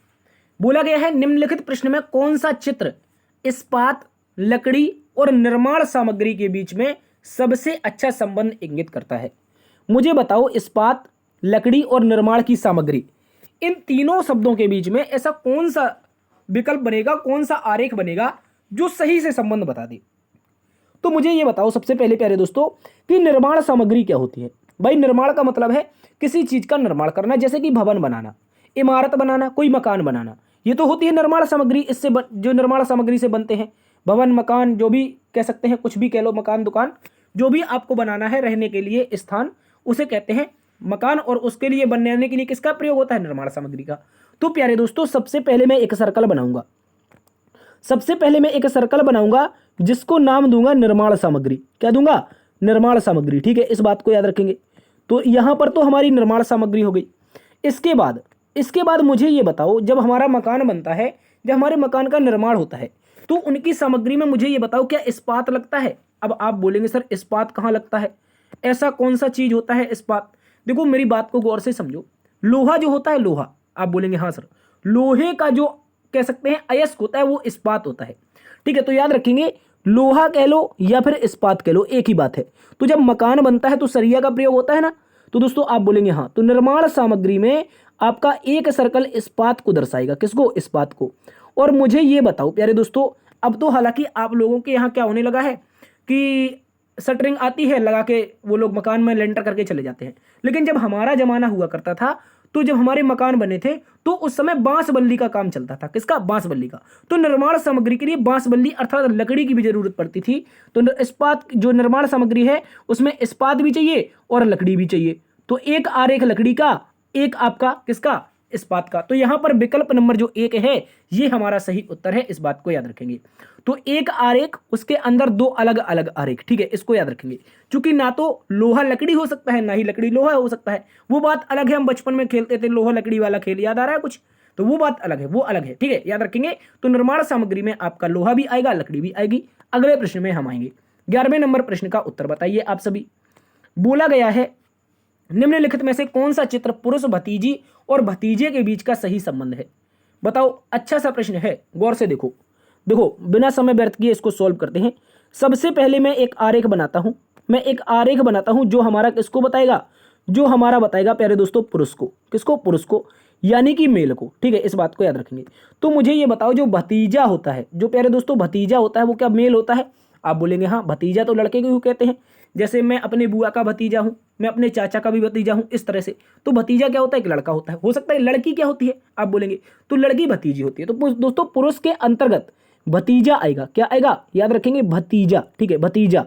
बोला गया है निम्नलिखित प्रश्न में कौन सा चित्र इस्पात, लकड़ी और निर्माण सामग्री के बीच में सबसे अच्छा संबंध इंगित करता है। मुझे बताओ इस्पात, लकड़ी और निर्माण की सामग्री, इन तीनों शब्दों के बीच में ऐसा कौन सा विकल्प बनेगा, कौन सा आरेख बनेगा जो सही से संबंध बता दे। तो मुझे ये बताओ सबसे पहले प्यारे दोस्तों कि निर्माण सामग्री क्या होती है। भाई निर्माण का मतलब है किसी चीज का निर्माण करना, जैसे कि भवन बनाना, इमारत बनाना, कोई मकान बनाना, ये तो होती है निर्माण सामग्री। इससे जो निर्माण सामग्री से बनते हैं भवन, मकान, जो भी कह सकते हैं, कुछ भी कह लो, मकान, दुकान, जो भी आपको बनाना है रहने के लिए स्थान, उसे कहते हैं मकान। और उसके लिए बनने के लिए किसका प्रयोग होता है, निर्माण सामग्री का। तो प्यारे दोस्तों सबसे पहले मैं एक सर्कल बनाऊंगा, जिसको नाम दूंगा निर्माण सामग्री। क्या दूंगा, निर्माण सामग्री। ठीक है, इस बात को याद रखेंगे। तो यहां पर तो हमारी निर्माण सामग्री हो गई। इसके बाद मुझे ये बताओ, जब हमारा मकान बनता है, जब हमारे मकान का निर्माण होता है, तो उनकी सामग्री में मुझे ये बताओ क्या इस्पात लगता है। अब आप बोलेंगे सर इस्पात कहाँ लगता है, ऐसा कौन सा चीज होता है इस्पात। देखो मेरी बात को गौर से समझो, लोहा जो होता है, लोहा, आप बोलेंगे हाँ सर, लोहे का जो कह सकते हैं अयस्क होता है वो इस्पात होता है। ठीक है, तो याद रखेंगे लोहा कह लो या फिर इस्पात कह लो, एक ही बात है। तो जब मकान बनता है तो सरिया का प्रयोग होता है ना, तो दोस्तों आप बोलेंगे हाँ। तो निर्माण सामग्री में आपका एक सर्कल इस्पात को दर्शाएगा, किसको, इस्पात को। और मुझे ये बताओ प्यारे दोस्तों, अब तो हालांकि आप लोगों के यहाँ क्या होने लगा है कि शटरिंग आती है लगा के, वो लोग मकान में लेंटर करके चले जाते हैं, लेकिन जब हमारा जमाना हुआ करता था, तो जब हमारे मकान बने थे तो उस समय बांस बल्ली का काम चलता था। किसका, बांस बल्ली का। तो निर्माण सामग्री के लिए बांस बल्ली अर्थात लकड़ी की भी जरूरत पड़ती थी। तो इस्पात जो निर्माण सामग्री है उसमें इस्पात भी चाहिए और लकड़ी भी चाहिए। तो एक आरेख लकड़ी का, एक आपका किसका, इस्पात का। तो यहां पर विकल्प नंबर जो 1 है ये हमारा सही उत्तर है, इस बात को याद रखेंगे। तो एक आरेख, उसके अंदर 2 अलग अलग आरेख। ठीक है, इसको याद रखेंगे, क्योंकि ना तो लोहा लकड़ी हो सकता है, ना ही लकड़ी लोहा हो सकता है। वो बात अलग है, हम बचपन में खेलते थे लोहा लकड़ी वाला खेल, याद आ रहा है कुछ, तो वो बात अलग है, वो अलग है। ठीक है, याद रखेंगे। तो निर्माण सामग्री में आपका लोहा भी आएगा, लकड़ी भी आएगी। अगले प्रश्न में हम आएंगे। 11वें नंबर प्रश्न का उत्तर बताइए आप सभी। बोला गया है निम्नलिखित में से कौन सा चित्र पुरुष भतीजी और भतीजे के बीच का सही संबंध है। बताओ, अच्छा सा प्रश्न है, गौर से देखो। देखो बिना समय व्यर्थ किए इसको सॉल्व करते हैं। सबसे पहले मैं एक आरेख बनाता हूं जो हमारा किसको बताएगा, जो हमारा बताएगा प्यारे दोस्तों पुरुष को। किसको? पुरुष को, यानी कि मेल को। ठीक है, इस बात को याद रखेंगे। तो मुझे ये बताओ, जो भतीजा होता है, जो प्यारे दोस्तों भतीजा होता है, वो क्या मेल होता है? आप बोलेंगे हाँ, भतीजा तो लड़के को कहते हैं। जैसे मैं अपने बुआ का भतीजा हूं, मैं अपने चाचा का भी भतीजा हूं, इस तरह से। तो भतीजा क्या होता है? एक लड़का होता है। हो सकता है लड़की क्या होती है, आप बोलेंगे, तो लड़की भतीजी होती है। तो दोस्तों पुरुष के अंतर्गत भतीजा आएगा। क्या आएगा? याद रखेंगे, भतीजा। ठीक है, भतीजा।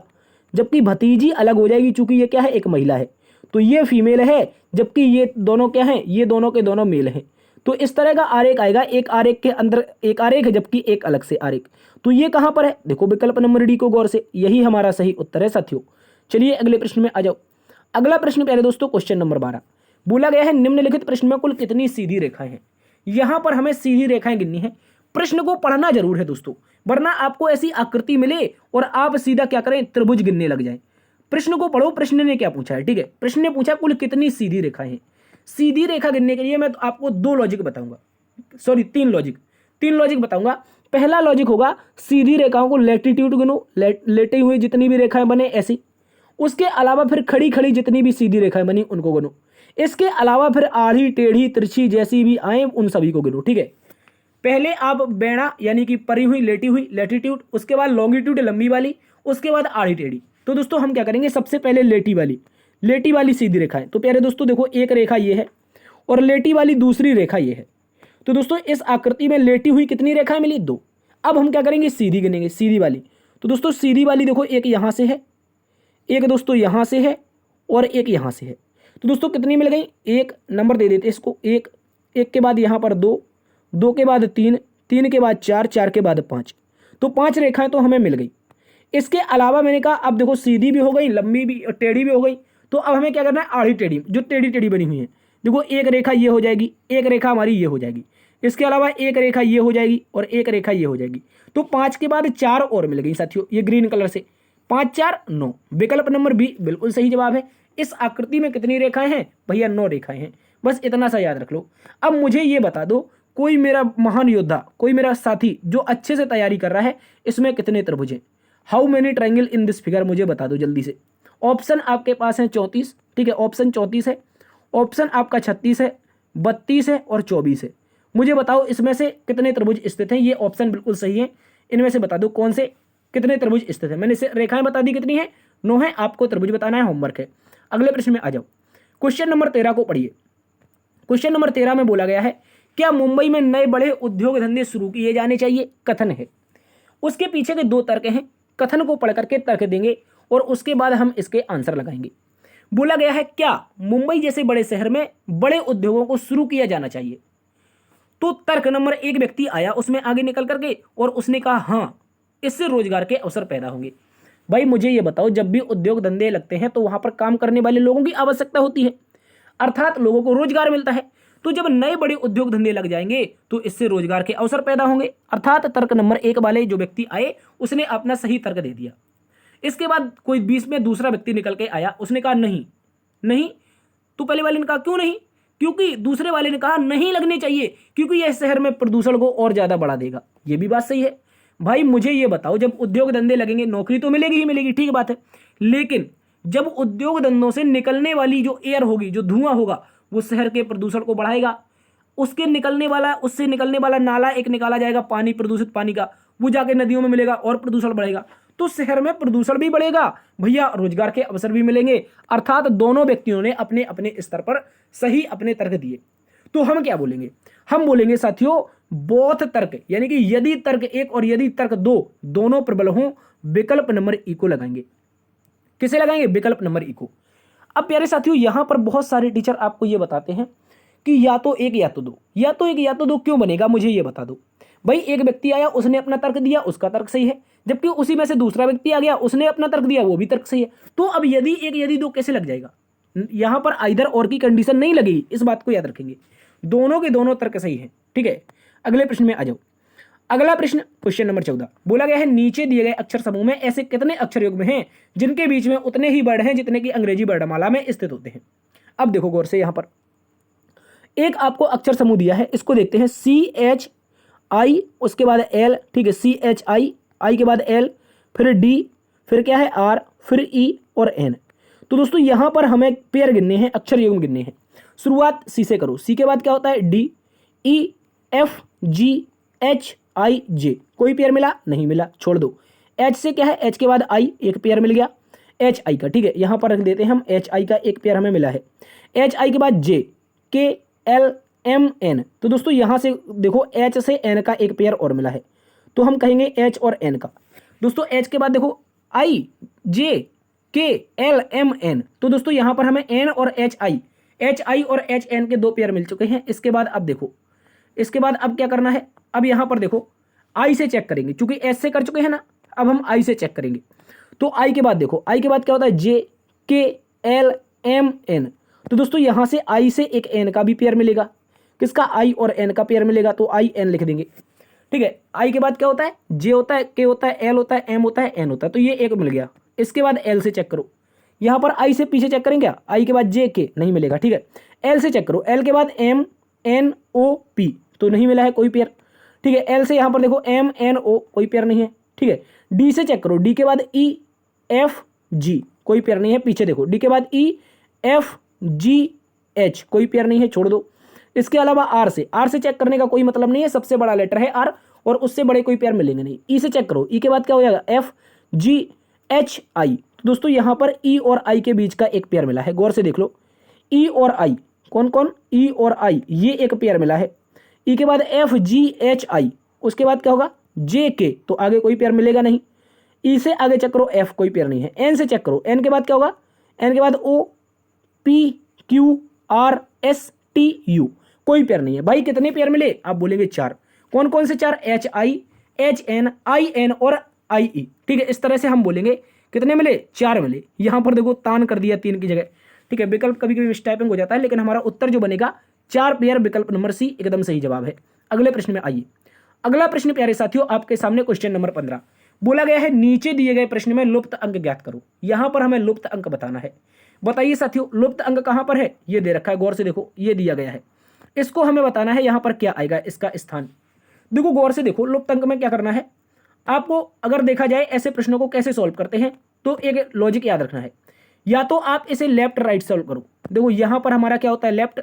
जबकि भतीजी अलग हो जाएगी, चूंकि ये क्या है? एक महिला है। तो ये फीमेल है, जबकि ये दोनों क्या हैं? ये दोनों के दोनों मेल हैं। तो इस तरह का आरेख आएगा। एक आरेख के अंदर एक आरेख है, जबकि एक अलग से आरेख। तो ये कहां पर है? देखो विकल्प नंबर डी को गौर से, यही हमारा सही उत्तर है साथियों। चलिए अगले प्रश्न में आ जाओ। अगला प्रश्न प्यारे दोस्तों क्वेश्चन नंबर 12 बोला गया है, निम्नलिखित प्रश्न में कुल कितनी सीधी रेखाएं हैं? यहां पर हमें सीधी रेखाएं गिननी है। प्रश्न को पढ़ना जरूर है दोस्तों, वरना आपको ऐसी आकृति मिले और आप सीधा क्या करें? त्रिभुज गिनने लग जाएं। प्रश्न को पढ़ो, प्रश्न ने क्या पूछा है। ठीक है, प्रश्न ने पूछा कुल कितनी सीधी रेखाएं हैं। सीधी रेखा गिनने के लिए मैं आपको दो लॉजिक बताऊंगा, सॉरी तीन लॉजिक बताऊंगा। पहला लॉजिक होगा, सीधी रेखाओं को लैटिट्यूड गिनो, लेटे हुए जितनी भी रेखाएं बने ऐसी। उसके अलावा फिर खड़ी खड़ी जितनी भी सीधी रेखाएं बनी उनको गिनो। इसके अलावा फिर आड़ी टेढ़ी तिरछी जैसी भी आए उन सभी को गिनो। ठीक है, पहले आप बेड़ा यानी कि परी हुई लेटी हुई लैटिट्यूड, उसके बाद लॉन्गिट्यूड लंबी वाली, उसके बाद आड़ी टेढ़ी। तो दोस्तों हम क्या करेंगे? सबसे पहले लेटी वाली सीधी रेखा है। तो प्यारे दोस्तों देखो, एक रेखा ये है और लेटी वाली दूसरी रेखा ये है। तो दोस्तों इस आकृति में लेटी हुई कितनी रेखाएं मिली? दो। अब हम क्या करेंगे? सीधी गिनेंगे, सीधी वाली। तो दोस्तों सीधी वाली देखो, एक यहां से है, एक दोस्तों यहां से है और एक यहां से है। तो दोस्तों कितनी मिल गई? एक नंबर दे देते इसको, एक, एक के बाद यहां पर दो, दो के बाद तीन, तीन के बाद चार, चार के बाद पांच। तो पांच रेखाएं तो हमें मिल गई। इसके अलावा मैंने कहा अब देखो सीधी भी हो गई, लंबी भी, टेढ़ी भी हो गई। तो अब हमें क्या करना है? आड़ी टेढ़ी, जो टेढ़ी टेढ़ी बनी हुई है। देखो एक रेखा ये हो जाएगी, एक रेखा हमारी ये हो जाएगी, इसके अलावा एक रेखा ये हो जाएगी और एक रेखा ये हो जाएगी। तो पांच के बाद चार और मिल गई साथियों, ये ग्रीन कलर से। 5 4 9। विकल्प नंबर बी बिल्कुल सही जवाब है। इस आकृति में कितनी रेखाएं हैं भैया? 9 रेखाएं हैं। बस इतना सा याद रख लो। अब मुझे ये बता दो, कोई मेरा महान योद्धा, कोई मेरा साथी जो अच्छे से तैयारी कर रहा है, इसमें कितने त्रिभुज हैं? How many triangle in this figure? मुझे बता दो जल्दी से। ऑप्शन आपके पास है 34। ठीक है, ऑप्शन 34 है, ऑप्शन आपका 36 है, 32 है और 24 है। मुझे बताओ इसमें से कितने त्रिभुज स्थित हैं? ये ऑप्शन बिल्कुल सही है। इनमें से बता दो कौन से कितने त्रिभुज स्थित है। मैंने इसे रेखाएं बता दी कितनी है? 9 है। आपको त्रिभुज बताना है, होमवर्क है। अगले प्रश्न में आ जाओ। क्वेश्चन नंबर 13 को पढ़िए। क्वेश्चन नंबर 13 में बोला गया है, क्या मुंबई में नए बड़े उद्योग धंधे शुरू किए जाने चाहिए? कथन है। उसके पीछे के दो तर्क हैं। कथन को पढ़ करके तर्क देंगे और उसके बाद हम इसके आंसर लगाएंगे। बोला गया है, क्या मुंबई जैसे बड़े शहर में बड़े उद्योगों को शुरू किया जाना चाहिए? तो तर्क नंबर 1 व्यक्ति आया उसमें आगे निकल करके और उसने कहा हां, इससे रोजगार के अवसर पैदा होंगे। भाई मुझे ये बताओ, जब भी उद्योग धंधे लगते हैं तो वहां पर काम करने वाले लोगों की आवश्यकता होती है, अर्थात लोगों को रोजगार मिलता है। तो जब नए बड़े उद्योग धंधे लग जाएंगे तो इससे रोजगार के अवसर पैदा होंगे, अर्थात तर्क नंबर 1 वाले जो व्यक्ति आए उसने अपना सही तर्क दे दिया। इसके बाद कोई बीच में दूसरा व्यक्ति निकल के आया, उसने कहा नहीं नहीं। तो पहले वाले ने कहा क्यों नहीं? क्योंकि दूसरे वाले ने कहा नहीं लगने चाहिए, क्योंकि यह शहर में प्रदूषण को और ज्यादा बढ़ा देगा। यह भी बात सही है। भाई मुझे ये बताओ, जब उद्योग धंधे लगेंगे नौकरी तो मिलेगी ही मिलेगी, ठीक बात है, लेकिन जब उद्योग धंधों से निकलने वाली जो एयर होगी, जो धुआं होगा, वो शहर के प्रदूषण को बढ़ाएगा। उससे निकलने वाला नाला एक निकाला जाएगा पानी, प्रदूषित पानी का, वो जाके नदियों में मिलेगा और प्रदूषण बढ़ेगा। तो शहर में प्रदूषण भी बढ़ेगा भैया, रोजगार के अवसर भी मिलेंगे। अर्थात दोनों व्यक्तियों ने अपने अपने स्तर पर सही अपने तर्क दिए। तो हम क्या बोलेंगे? हम बोलेंगे साथियों, बोथ तर्क, यानी कि यदि तर्क 1 और यदि तर्क 2 दोनों प्रबल हों, विकल्प नंबर ई को लगाएंगे। किसे लगाएंगे? विकल्प नंबर ई को। अब प्यारे साथियों, यहां पर बहुत सारे टीचर आपको यह बताते हैं कि या तो एक या तो दो, या तो एक या तो दो क्यों बनेगा, मुझे यह बता दो। भाई एक व्यक्ति आया, उसने अपना तर्क दिया, उसका तर्क सही है, जबकि उसी में से दूसरा व्यक्ति आ गया, उसने अपना तर्क दिया, वो भी तर्क सही है। तो अब यदि एक यदि दो कैसे लग जाएगा? यहां पर आइदर और की कंडीशन नहीं लगेगी, इस बात को याद रखेंगे। दोनों के दोनों तर्क सही है। ठीक है, अगले प्रश्न में आ जाओ। अगला प्रश्न क्वेश्चन नंबर 14 बोला गया है, नीचे दिए गए अक्षर समूह में ऐसे कितने अक्षर युग्म हैं जिनके बीच में उतने ही वर्ण हैं जितने की अंग्रेजी वर्णमाला में स्थित होते हैं? अब देखो गौर से, यहां पर एक आपको अक्षर समूह दिया है, इसको देखते हैं CH आई, उसके बाद एल, ठीक है, CHI, आई के बाद एल, फिर डी, फिर क्या है आर, फिर ई और एन। तो दोस्तों यहाँ पर हमें पेयर गिनने हैं, अक्षर युग्म गिनने हैं। शुरुआत सी से करो। सी के बाद क्या होता है डी, ई, एफ, जी, एच, आई, जे। कोई पेयर मिला? नहीं मिला, छोड़ दो। एच से क्या है, एच के बाद आई, एक पेयर मिल गया एच आई का, ठीक है, यहाँ पर रख देते हैं हम, एच आई का एक पेयर हमें मिला है। एच आई के बाद जे, के, एल, एम, एन। तो दोस्तों यहाँ से देखो एच से एन का एक पेयर और मिला है, तो हम कहेंगे एच और एन का। दोस्तों एच के बाद देखो आई, जे, के, एल, एम, एन। तो दोस्तों यहाँ पर हमें एन और एच आई और एच एन के दो पेयर मिल चुके हैं। इसके बाद अब देखो, इसके बाद अब क्या करना है, अब यहाँ पर देखो आई से चेक करेंगे, चूंकि एच से कर चुके हैं ना, अब हम आई से चेक करेंगे। तो आई के बाद देखो, आई के बाद क्या होता है जे, के, एल, एम, एन। तो दोस्तों यहां से आई से एक एन का भी पेयर मिलेगा, किसका, आई और एन का पेयर मिलेगा, तो आई एन लिख देंगे, ठीक है। आई के बाद क्या होता है, जे होता है, के होता है, एल होता है, एम होता है, एन होता है, तो ये एक मिल गया। इसके बाद एल से चेक करो, यहां पर आई से पीछे चेक करेंगे क्या, आई के बाद जे, के नहीं मिलेगा, ठीक है। एल से चेक करो, एल के बाद एम, एन, ओ, पी, तो नहीं मिला है कोई पेयर, ठीक है। एल से यहां पर देखो एम, एन, ओ, कोई पेयर नहीं है, ठीक है। डी से चेक करो, डी के बाद ई, एफ, जी, कोई पेयर नहीं है, पीछे देखो, डी के बाद ई, एफ, जी, एच, कोई पेयर नहीं है, छोड़ दो। इसके अलावा आर से चेक करने का कोई मतलब नहीं है, सबसे बड़ा लेटर है आर और उससे बड़े कोई पेयर मिलेंगे नहीं। ई से चेक करो, ई के बाद क्या हो जाएगा, एफ, जी, एच, आई। तो दोस्तों यहां पर ई और आई के बीच का एक पेयर मिला है, गौर से देख लो, ई और आई, कौन कौन, ई और आई, ये एक पेयर मिला है। ई के बाद एफ, जी, एच, आई, उसके बाद क्या होगा जे, के, तो आगे कोई पेयर मिलेगा नहीं। ई से आगे चेक करो, एफ, कोई पेयर नहीं है। एन से चेक करो, एन के बाद क्या होगा, एन के बाद O, P, Q, R, S, T, U, कोई पेयर नहीं है। भाई कितने पेयर मिले, आप बोलेंगे चार। कौन कौन से चार, H I, H N, I N और आई ई, ठीक है। इस तरह से हम बोलेंगे कितने मिले, चार मिले। यहां पर देखो तान कर दिया तीन की जगह, ठीक है। विकल्प कभी कभी मिसटाइपिंग हो जाता है, लेकिन हमारा उत्तर जो बनेगा चार पेयर, विकल्प नंबर सी एकदम सही जवाब है। अगले प्रश्न में आइए। अगला प्रश्न प्यारे साथियों आपके सामने क्वेश्चन नंबर 15 बोला गया है, नीचे दिए गए प्रश्न में लुप्त अंक ज्ञात करो। यहां पर हमें लुप्त अंक बताना है। बताइए साथियों लुप्त अंक कहां पर है, ये दे रखा है, गौर से देखो, ये दिया गया है, इसको हमें बताना है यहां पर क्या आएगा इसका स्थान। देखो गौर से देखो, लुप्त अंक में क्या करना है आपको, अगर देखा जाए ऐसे प्रश्नों को कैसे सॉल्व करते हैं, तो एक लॉजिक याद रखना है, या तो आप इसे लेफ्ट राइट सॉल्व करो। देखो यहां पर हमारा क्या होता है लेफ्ट,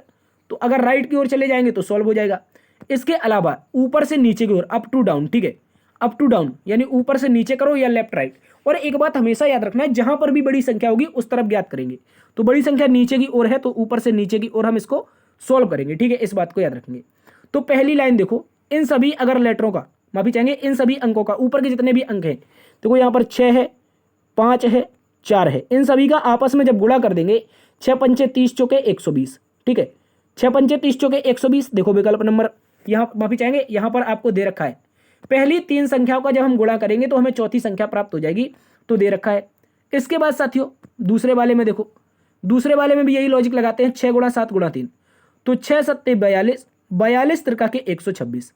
तो अगर राइट की ओर चले जाएंगे तो सॉल्व हो जाएगा। इसके अलावा ऊपर से नीचे की ओर, अप टू डाउन, ठीक है, अप टू डाउन यानी ऊपर से नीचे करो या लेफ्ट राइट। और एक बात हमेशा याद रखना है, जहां पर भी बड़ी संख्या होगी उस तरफ ज्ञात करेंगे। तो बड़ी संख्या नीचे की ओर है तो ऊपर से नीचे की ओर हम इसको सॉल्व करेंगे, ठीक है, इस बात को याद रखेंगे। तो पहली लाइन देखो, इन सभी अगर लेटरों का, माफी चाहेंगे, इन सभी अंकों का, ऊपर के जितने भी अंक हैं, देखो यहाँ पर 6 है, 5 है, 4 है, इन सभी का आपस में जब गुणा कर देंगे, 6 पंचे 30 चौके 120, ठीक है, 6 पंचे 30 चौके 120। देखो विकल्प नंबर यहाँ, माफी चाहेंगे, यहाँ पर आपको दे रखा है, पहली तीन संख्याओं का जब हम गुणा करेंगे तो हमें चौथी संख्या प्राप्त हो जाएगी, तो दे रखा है। इसके बाद साथियों दूसरे वाले में देखो, दूसरे वाले में भी यही लॉजिक लगाते हैं, 6 गुणा 7 गुणा 3, तो 6 सत्ते 42, 42 त्रिका के 126,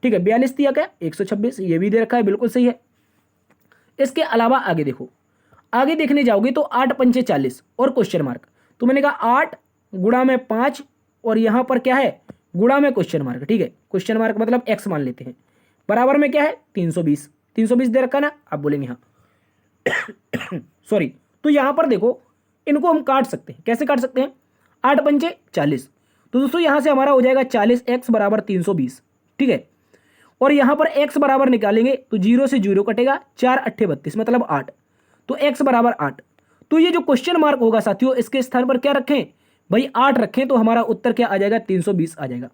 ठीक है, 42 दिया क्या 126, ये भी दे रखा है, बिल्कुल सही है। इसके अलावा आगे देखो, आगे देखने जाओगे तो 8 पंचे 40 और क्वेश्चन मार्क, तो मैंने कहा 8 गुणा में 5 और यहां पर क्या है गुणा में क्वेश्चन मार्क, ठीक है, क्वेश्चन मार्क मतलब x मान लेते हैं, बराबर में क्या है 320, 320 दे रखा ना, आप बोलेंगे हाँ सॉरी। तो यहां पर देखो इनको हम काट सकते हैं, कैसे काट सकते हैं, 8 पंचे 40, तो दोस्तों यहां से हमारा हो जाएगा 40x बराबर 320, ठीक है। और यहां पर x बराबर निकालेंगे तो 0 से 0 कटेगा, 4 अट्ठे 32 मतलब 8, तो x बराबर 8। तो ये जो क्वेश्चन मार्क होगा साथियों, इसके स्थान पर क्या रखें भाई 8 रखें, तो हमारा उत्तर क्या आ जाएगा 320 आ जाएगा,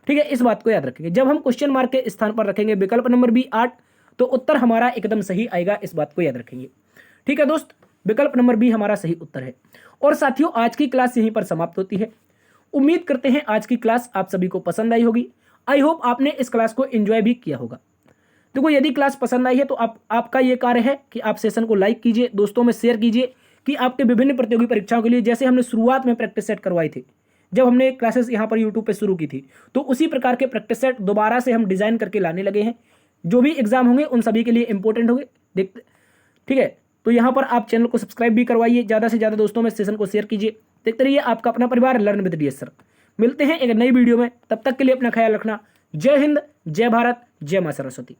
ठीक है। इस बात को याद रखेंगे, जब हम क्वेश्चन मार्क के स्थान पर रखेंगे विकल्प नंबर बी 8, तो उत्तर हमारा एकदम सही आएगा, इस बात को याद रखेंगे, ठीक है दोस्त, विकल्प नंबर बी हमारा सही उत्तर है। और साथियों आज की क्लास यहीं पर समाप्त होती है। उम्मीद करते हैं आज की क्लास आप सभी को पसंद आई होगी। आई होप आपने इस क्लास को एंजॉय भी किया होगा। देखो यदि क्लास पसंद आई है तो आपका ये कार्य है कि आप सेशन को लाइक कीजिए, दोस्तों में शेयर कीजिए, कि आपके विभिन्न प्रतियोगी परीक्षाओं के लिए, जैसे हमने शुरुआत में प्रैक्टिस सेट करवाई थी जब हमने क्लासेस यहाँ पर यूट्यूब पे शुरू की थी, तो उसी प्रकार के प्रैक्टिस सेट दोबारा से हम डिजाइन करके लाने लगे हैं, जो भी एग्जाम होंगे उन सभी के लिए इंपॉर्टेंट होंगे, देखते, ठीक है। तो यहाँ पर आप चैनल को सब्सक्राइब भी करवाइए, ज़्यादा से ज़्यादा दोस्तों में सेशन को शेयर कीजिए। देखते रहिए आपका अपना परिवार लर्न विद डीएस सर। मिलते हैं एक नई वीडियो में, तब तक के लिए अपना ख्याल रखना। जय हिंद, जय भारत, जय मां सरस्वती।